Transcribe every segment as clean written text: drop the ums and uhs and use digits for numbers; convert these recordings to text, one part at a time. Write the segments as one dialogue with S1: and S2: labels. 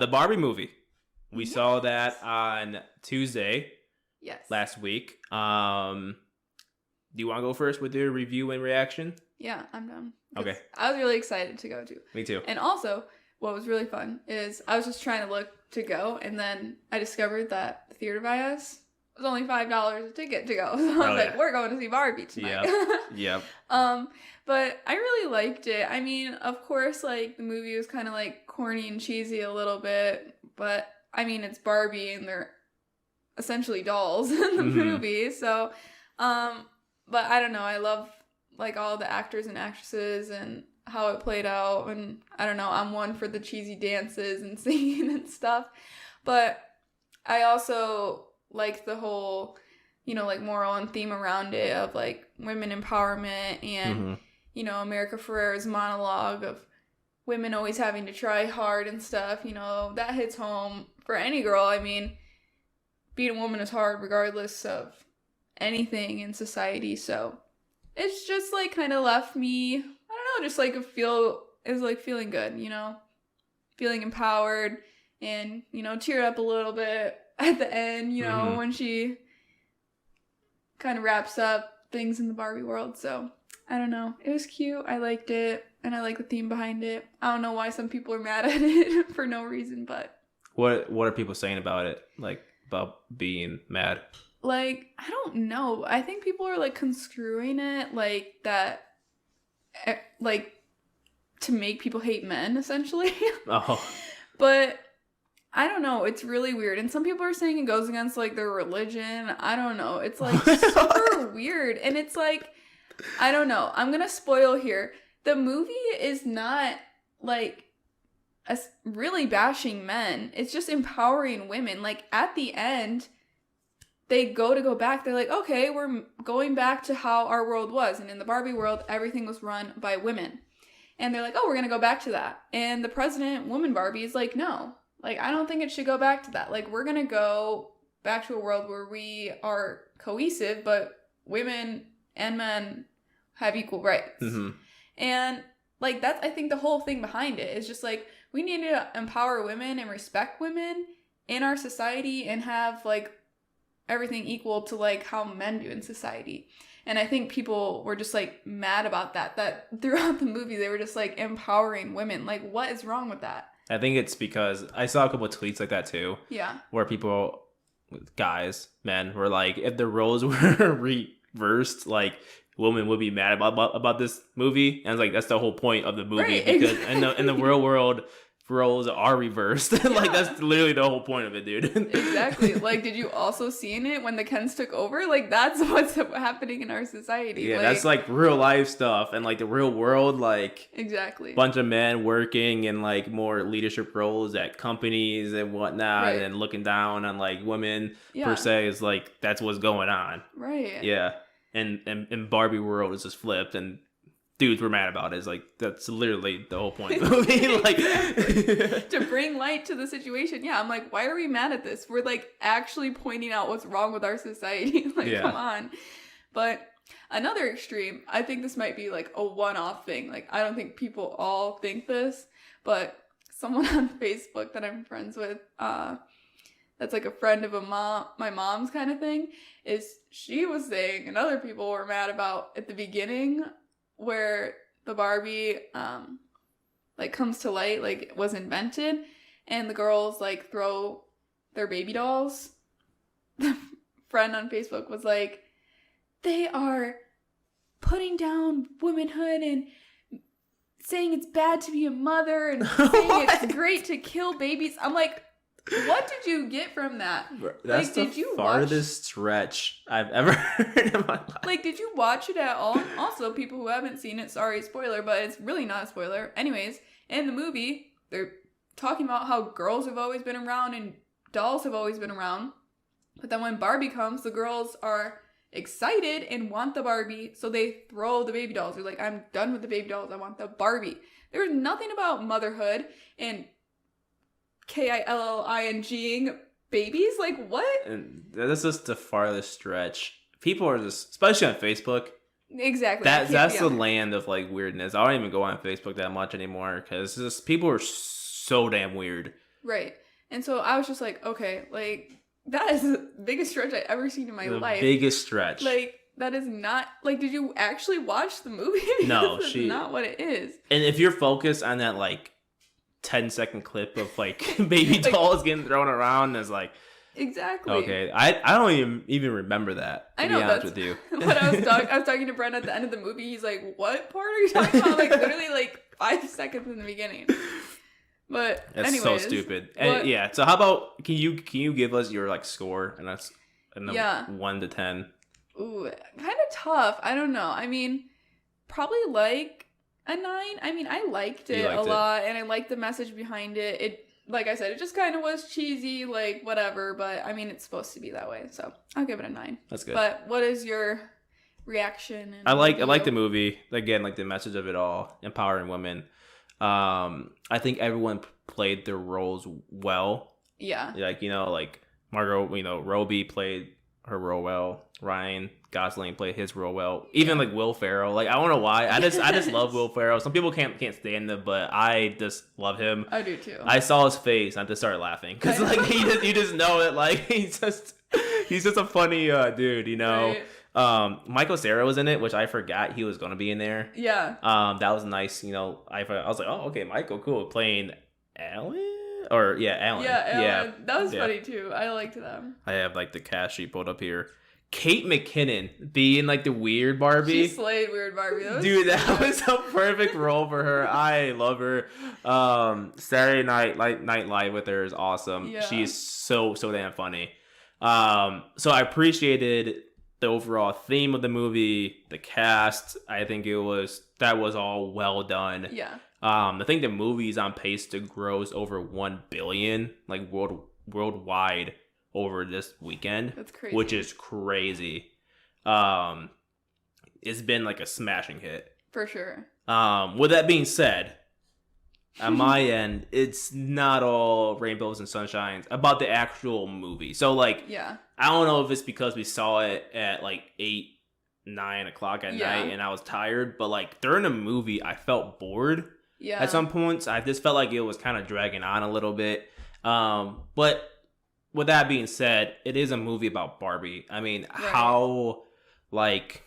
S1: The Barbie movie. We
S2: Yes.
S1: saw that on Tuesday
S2: Yes.
S1: last week. Do you want to go first with your review and reaction?
S2: Yeah, I'm done. 'Cause
S1: Okay.
S2: I was really excited to go to.
S1: Me too.
S2: And also, what was really fun is I was just trying to look to go, and then I discovered that the theater by us was only $5 a ticket to go. So I was like, we're going to see Barbie tonight.
S1: Yep.
S2: But I really liked it. I mean, of course, like, the movie was kind of, like, corny and cheesy a little bit, but, I mean, it's Barbie, and they're essentially dolls in the movie, so, but I don't know, I love, like, all the actors and actresses and how it played out, and I don't know, I'm one for the cheesy dances and singing and stuff, but I also like the whole, you know, like, moral and theme around it of, like, women empowerment and, you know, America Ferrera's monologue of women always having to try hard and stuff, you know, that hits home for any girl. I mean, being a woman is hard regardless of anything in society, so it's just, like, kind of left me, I don't know, just, like, feeling good, you know, feeling empowered, and, you know, teared up a little bit at the end, you know, when she kind of wraps up things in the Barbie world, so I don't know. It was cute. I liked it, and I like the theme behind it. I don't know why some people are mad at it for no reason, but
S1: What are people saying about it? Like, about being mad?
S2: like, I don't know. I think people are, like, construing it like that, like, to make people hate men, essentially.
S1: Oh.
S2: But I don't know. It's really weird. And some people are saying it goes against, like, their religion. I don't know. It's, like, super weird. And it's, like, I don't know. I'm gonna spoil here. The movie is not, like, really bashing men. It's just empowering women. Like, at the end, they go back. They're like, okay, we're going back to how our world was. And in the Barbie world, everything was run by women. And they're like, oh, we're gonna go back to that. And the president, woman Barbie, is like, no. Like, I don't think it should go back to that. Like, we're gonna go back to a world where we are cohesive, but women and men have equal rights. And, like, that's, I think, the whole thing behind it is just, like, we need to empower women and respect women in our society and have, like, everything equal to, like, how men do in society. And I think people were just, like, mad about that throughout the movie they were just, like, empowering women. Like, what is wrong with that?
S1: I think it's because I saw a couple of tweets like that too. Yeah. Where people, guys, men, were like, if the roles were reversed, like, women would be mad about this movie. And I was like, that's the whole point of the movie. Right, because in the real world, roles are reversed. Like, that's literally the whole point of it, dude.
S2: Exactly. Like, did you also see in it when the Kens took over? Like, that's what's happening in our society.
S1: Yeah,
S2: like,
S1: that's, like, real life stuff. And, like, the real world, like...
S2: Exactly.
S1: Bunch of men working in, like, more leadership roles at companies and whatnot. Right. And looking down on, like, women, per se, is, like, that's what's going on. Right. Yeah. And Barbie world is just flipped, and dudes were mad about it. It's like, that's literally the whole point of the movie. Like,
S2: to bring light to the situation. Yeah, I'm like, why are we mad at this? We're, like, actually pointing out what's wrong with our society. Like, come on. But another extreme, I think this might be, like, a one-off thing. Like, I don't think people all think this, but someone on Facebook that I'm friends with, that's, like, a friend of my mom's kind of thing, is she was saying, and other people were mad about at the beginning, where the Barbie, like, comes to light, like, was invented, and the girls, like, throw their baby dolls. The friend on Facebook was like, they are putting down womanhood and saying it's bad to be a mother and saying it's great to kill babies. I'm like, what did you get from that?
S1: That's, like, the farthest stretch I've ever heard in my life.
S2: Like, did you watch it at all? Also, people who haven't seen it, sorry, spoiler, but it's really not a spoiler. Anyways, in the movie, they're talking about how girls have always been around and dolls have always been around. But then when Barbie comes, the girls are excited and want the Barbie, so they throw the baby dolls. They're like, I'm done with the baby dolls. I want the Barbie. There was nothing about motherhood and killing babies. Like, what?
S1: And that's just the farthest stretch. People are just, especially on Facebook.
S2: Exactly.
S1: That's the land of, like, weirdness. I don't even go on Facebook that much anymore because just people are so damn weird.
S2: Right. And so I was just like, okay, like, that is the biggest stretch I've ever seen in my life.
S1: Biggest stretch.
S2: Like, that is not, like, did you actually watch the movie?
S1: No,
S2: that's not what it is.
S1: And if you're focused on that, like, 10-second clip of, like, baby dolls getting thrown around, it's like...
S2: Exactly.
S1: Okay, I don't even remember that, to be honest with you.
S2: When I was talking to Brent at the end of the movie, he's like, what part are you talking about? Like, literally, like, 5 seconds in the beginning. But
S1: that's
S2: anyways,
S1: so stupid. And yeah, so how about can you give us your like score and that's 1 to 10?
S2: Ooh, kind of tough. I don't know. I mean, probably like a 9. I mean, I liked it a lot, and I liked the message behind it. It, like I said, it just kind of was cheesy, like whatever. But I mean, it's supposed to be that way, so I'll give it a 9.
S1: That's good.
S2: But what is your reaction?
S1: I like the movie again, like the message of it all, empowering women. I think everyone played their roles well. Yeah. Like, like Margot, Robbie played her role well. Ryan Gosling played his role well. Even like Will Ferrell. Like, I don't know why. I just love Will Ferrell. Some people can't stand him, but I just love him.
S2: I do too.
S1: I saw his face and I just started laughing because like you just know it. Like he's just a funny dude. Right. Michael Cera was in it, which I forgot he was going to be in there. Yeah. That was nice. I was like, oh, okay, Michael, cool. Playing Alan? Alan.
S2: Yeah, Alan. Yeah. That was funny, too. I liked them.
S1: I have, like, the cast sheet pulled up here. Kate McKinnon being, like, the weird Barbie.
S2: She slayed weird Barbie.
S1: That was a perfect role for her. I love her. Saturday Night Live with her is awesome. Yeah. She's so damn funny. So I appreciated the overall theme of the movie, the cast. I think that was all well done. Yeah. I think the movie is on pace to gross over 1 billion, like worldwide over this weekend. That's crazy. Which is crazy. It's been like a smashing hit.
S2: For sure.
S1: With that being said, on my end, it's not all rainbows and sunshines about the actual movie. So, like, yeah. I don't know if it's because we saw it at, like, 8, 9 o'clock at night and I was tired. But, like, during the movie, I felt bored at some points. I just felt like it was kind of dragging on a little bit. But with that being said, it is a movie about Barbie. I mean, how, like,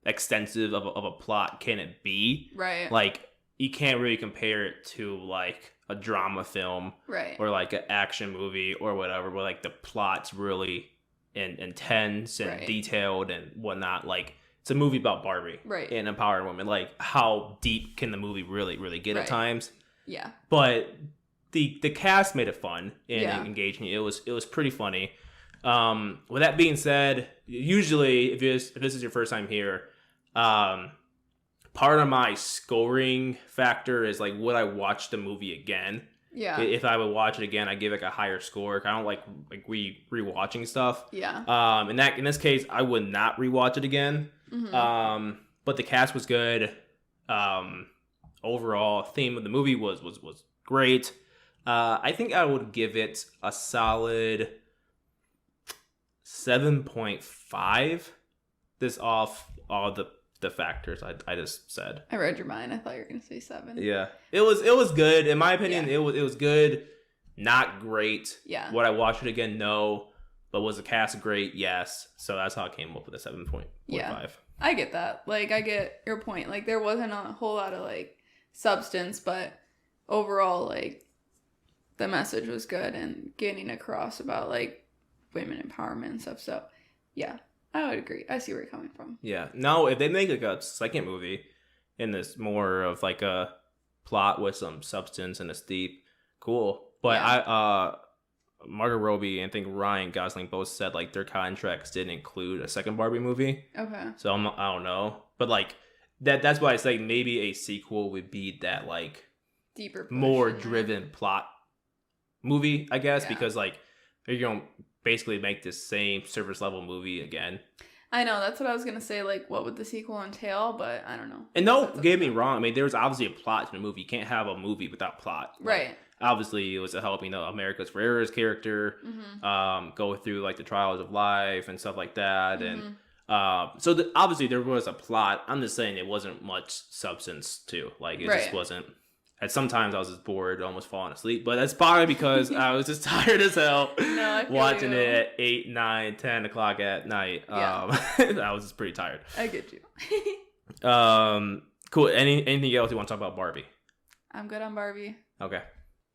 S1: extensive of a plot can it be? Right. Like, you can't really compare it to like a drama film, right, or like an action movie or whatever, where like the plot's really intense and detailed and whatnot. Like, it's a movie about Barbie, right, and empowering women. Like, how deep can the movie really get at times? Yeah. But the cast made it fun and engaging. It was pretty funny. With that being said, usually if this is your first time here, part of my scoring factor is like, would I watch the movie again? Yeah. If I would watch it again, I give like a higher score. I don't like rewatching stuff. Yeah. In this case, I would not rewatch it again. Mm-hmm. But the cast was good. Overall theme of the movie was great. I think I would give it a solid 7.5. This off all the factors I just said.
S2: I read your mind. I thought you were gonna say 7.
S1: Yeah, it was good in my opinion. Yeah. It was good, not great. Yeah. Would I watch it again? No. But was the cast great? Yes. So that's how I came up with a 7.5.
S2: Yeah, I get that. Like, I get your point. Like, there wasn't a whole lot of like substance, but overall, like, the message was good and getting across about like women empowerment and stuff. So yeah, I would agree. I see where you're coming from.
S1: Yeah. Now, if they make like a second movie and it's more of like a plot with some substance and it's deep, cool. But Margot Robbie and I think Ryan Gosling both said like their contracts didn't include a second Barbie movie. Okay. So I don't know. But like that's why I say maybe a sequel would be that like deeper, more driven plot movie, I guess, because like you're gonna basically make this same surface level movie again.
S2: I know, that's what I was gonna say, like what would the sequel entail, but I don't know.
S1: And don't get me wrong, I mean there was obviously a plot to the movie. You can't have a movie without plot. Right. Like, obviously it was to help, America's Ferrera's character go through like the trials of life and stuff like that. And so obviously there was a plot. I'm just saying it wasn't much substance to, like, it just wasn't sometimes I was just bored, almost falling asleep. But that's probably because I was just tired as hell watching it at 8, 9, 10 o'clock at night. Yeah. I was just pretty tired.
S2: I get you.
S1: Cool. Anything else you want to talk about Barbie?
S2: I'm good on Barbie.
S1: Okay.